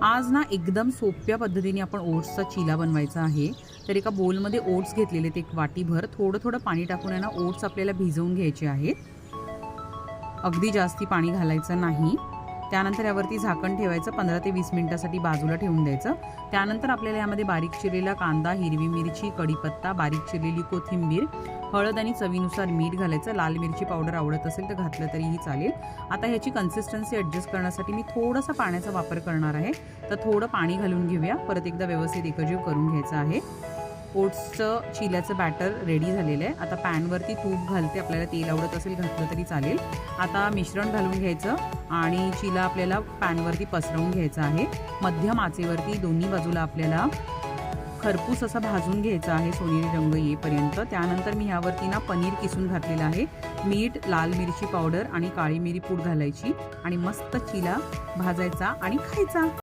आज ना एकदम सोप्या पद्धतीने आपण ओट्सचा चिला बनवायचा आहे। तर एका बोलमध्ये ओट्स घेतलेले ते एक वाटीभर थोडं थोडं पाणी टाकून आहे ना ओट्स आपल्याला भिजवून घ्यायचे आहेत। अगदी जास्ती पाणी घालायचं नाही। त्यानंतर यावरती झाकण ठेवायचं, 15 ते 20 मिनिटांसाठी बाजूला ठेवून द्यायचं। त्यानंतर आपल्याला यामध्ये बारीक चिरलेला कांदा, हिरवी मिरची, कढीपत्ता, बारीक चिरलेली कोथिंबीर, हळद आणि चवीनुसार मीठ घालायचं। लाल मिरची पावडर आवडत असेल तर घातलं तरीही चालेल। आता ह्याची कन्सिस्टन्सी ॲडजस्ट करण्यासाठी मी थोडासा पाण्याचा वापर करणार आहे। तर थोडं पाणी घालून घेऊया, परत एकदा व्यवस्थित एकजीव करून घ्यायचं आहे। ओट्सचं चिल्याचं बॅटर रेडी झालेलं आहे। आता पॅनवरती तूप घालते, आपल्याला तेल आवडत असेल घातलं तरी चालेल। आता मिश्रण घालून घ्यायचं आणि चिला आपल्याला पॅनवरती पसरवून घ्यायचा आहे। मध्यम आचेवरती दोन्ही बाजूला आपल्याला खरपूस असा भाजून घ्यायचा आहे, सोनेरी रंग येईपर्यंत। त्यानंतर मी ह्यावरती ना पनीर किसून घातलेलं आहे, मीठ, लाल मिरची पावडर आणि काळी मिरी पूड घालायची आणि मस्त चिला भाजायचा आणि खायचा।